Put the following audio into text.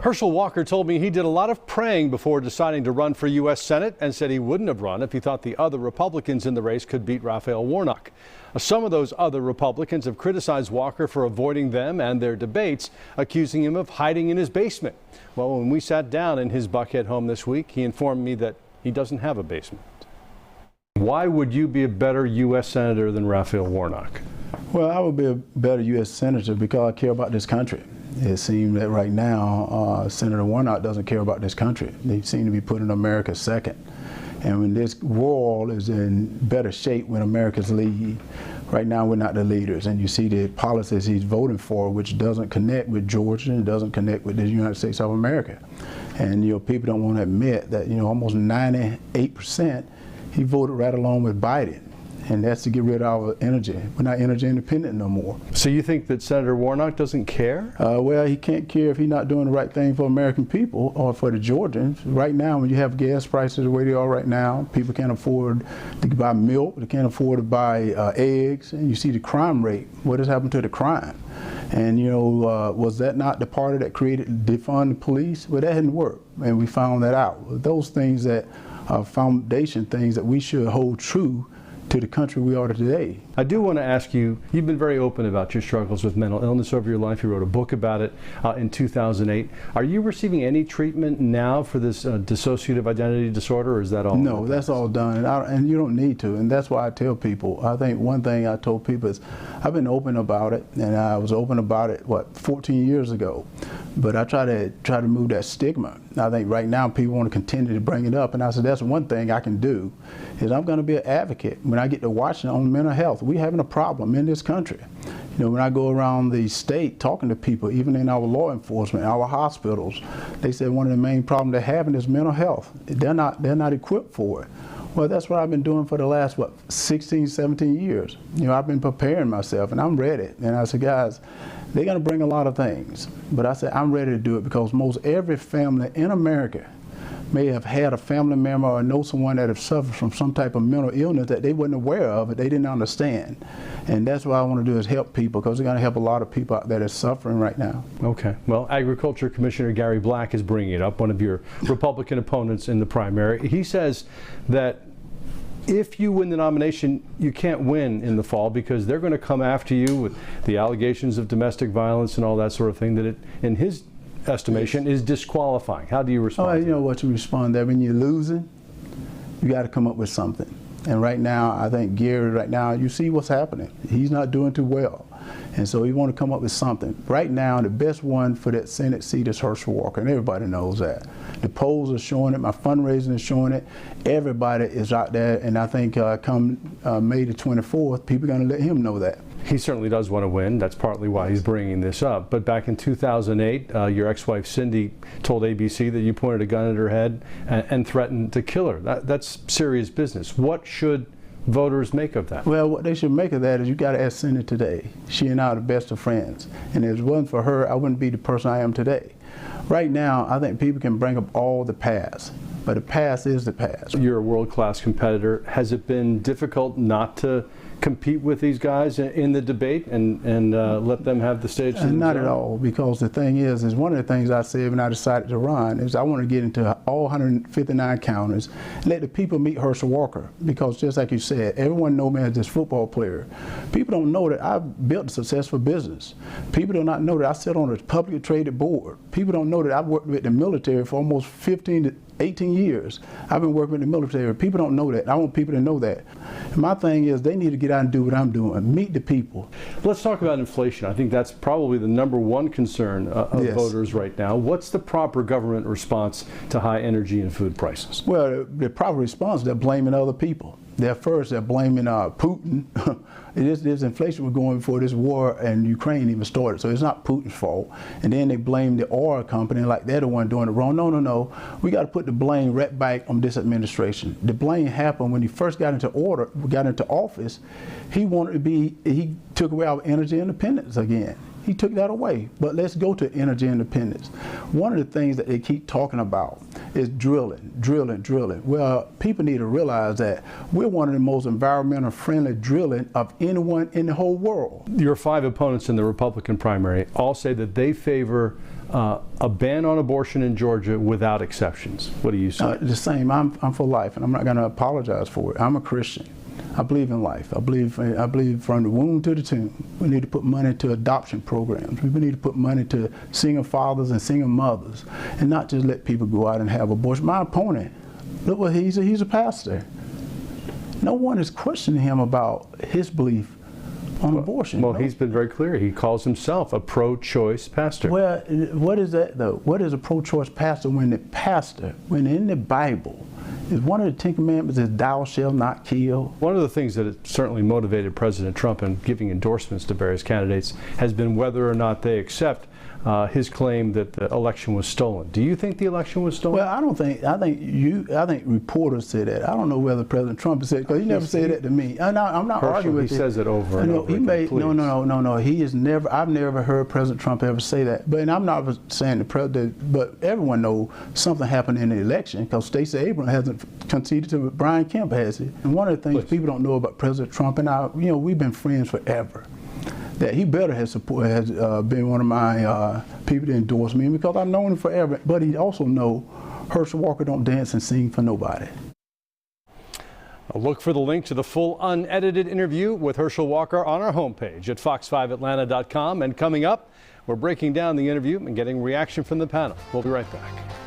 Herschel Walker told me he did a lot of praying before deciding to run for U.S. Senate and said he wouldn't have run if he thought the other Republicans in the race could beat Raphael Warnock. Some of those other Republicans have criticized Walker for avoiding them and their debates, accusing him of hiding in his basement. Well, when we sat down in his Buckhead home this week, he informed me that he doesn't have a basement. Why would you be a better U.S. Senator than Raphael Warnock? Well, I would be a better U.S. Senator because I care about this country. It seems that right now, Senator Warnock doesn't care about this country. They seem to be putting America second. And when this world is in better shape when America's lead, right now we're not the leaders. And you see the policies he's voting for, which doesn't connect with Georgia and doesn't connect with the United States of America. And people don't want to admit that almost 98% he voted right along with Biden. And that's to get rid of our energy. We're not energy independent no more. So you think that Senator Warnock doesn't care? Well, he can't care if he's not doing the right thing for American people or for the Georgians. Right now, when you have gas prices the way they are right now, people can't afford to buy milk, they can't afford to buy eggs, and you see the crime rate. What has happened to the crime? And was that not the party that created defund the police? Well, that didn't work, and we found that out. Those things that are foundation things that we should hold true to the country we are today. I do want to ask you, you've been very open about your struggles with mental illness over your life. You wrote a book about it in 2008. Are you receiving any treatment now for this dissociative identity disorder, or is that all? No, that's all done, and you don't need to, and that's why I tell people. I think one thing I told people is I've been open about it, and I was open about it, 14 years ago, but I try to move that stigma. I think right now people want to continue to bring it up, and I said that's one thing I can do, is I'm going to be an advocate. When I get to Washington on mental health, we're having a problem in this country. When I go around the state talking to people, even in our law enforcement, our hospitals, they say one of the main problems they're having is mental health. They're not equipped for it. Well, that's what I've been doing for the last, 16, 17 years. I've been preparing myself, and I'm ready. And I said, guys, they're going to bring a lot of things. But I said, I'm ready to do it because most every family in America may have had a family member or know someone that have suffered from some type of mental illness that they weren't aware of, but they didn't understand. And that's what I want to do is help people, because they're going to help a lot of people out there that are suffering right now. Okay. Well, Agriculture Commissioner Gary Black is bringing it up, one of your Republican opponents in the primary. He says that if you win the nomination, you can't win in the fall because they're going to come after you with the allegations of domestic violence and all that sort of thing, that it, in his estimation, is disqualifying. How do you respond? You know what you respond there. When you're losing, you got to come up with something. And right now, I think Gary, right now, you see what's happening. He's not doing too well. And so he want to come up with something. Right now, the best one for that Senate seat is Herschel Walker, and everybody knows that. The polls are showing it, my fundraising is showing it. Everybody is out there, and I think come May the 24th, people are going to let him know that. He certainly does want to win. That's partly why he's bringing this up. But back in 2008, your ex-wife Cindy told ABC that you pointed a gun at her head and threatened to kill her. That's serious business. What should voters make of that? Well, what they should make of that is you got to ask Cindy today. She and I are the best of friends. And if it wasn't for her, I wouldn't be the person I am today. Right now, I think people can bring up all the past, but the past is the past. You're a world-class competitor. Has it been difficult not to compete with these guys in the debate and let them have the stage? Not at all, because the thing is one of the things I said when I decided to run is I want to get into all 159 counties and let the people meet Herschel Walker, because just like you said, everyone knows me as this football player. People don't know that I've built a successful business. People do not know that I sit on a publicly traded board. People don't know that I've worked with the military for almost 15 to 18 years. I've been working with the military. People don't know that. I want people to know that. And my thing is they need to get out and do what I'm doing, meet the people. Let's talk about inflation. I think that's probably the #1 concern of voters right now. What's the proper government response to high energy and food prices? Well, the proper response, they're blaming other people. They're blaming Putin. This inflation was going before this war in Ukraine even started, so it's not Putin's fault. And then they blame the oil company like they're the one doing it wrong. No. We got to put the blame right back on this administration. The blame happened when he first got into office. He took away our energy independence again. He took that away. But let's go to energy independence. One of the things that they keep talking about is drilling. Well, people need to realize that we're one of the most environmental friendly drilling of anyone in the whole world. Your 5 opponents in the Republican primary all say that they favor a ban on abortion in Georgia without exceptions. What do you say? The same. I'm for life, and I'm not going to apologize for it. I'm a Christian. I believe in life. I believe from the womb to the tomb. We need to put money to adoption programs. We need to put money to single fathers and single mothers, and not just let people go out and have abortion. My opponent, look what he's a pastor. No one is questioning him about his belief on abortion. Well, he's been very clear. He calls himself a pro-choice pastor. Well, what is that though? What is a pro-choice pastor when in the Bible, is one of the 10 Commandments is thou shalt not kill? One of the things that has certainly motivated President Trump in giving endorsements to various candidates has been whether or not they accept his claim that the election was stolen. Do you think the election was stolen? Well, I don't think. I think reporters say that. I don't know whether President Trump said, because he never said that to me. I'm not Herschel, arguing with he says it over and over. No. He has never. I've never heard President Trump ever say that. But I'm not saying the president. But everyone knows something happened in the election, because Stacey Abrams hasn't conceded to it. Brian Kemp has it. And one of the things people don't know about President Trump and I, we've been friends forever. That he better has been one of my people to endorse me, because I've known him forever. But he also know Herschel Walker don't dance and sing for nobody. Look for the link to the full unedited interview with Herschel Walker on our homepage at fox5atlanta.com. And coming up, we're breaking down the interview and getting reaction from the panel. We'll be right back.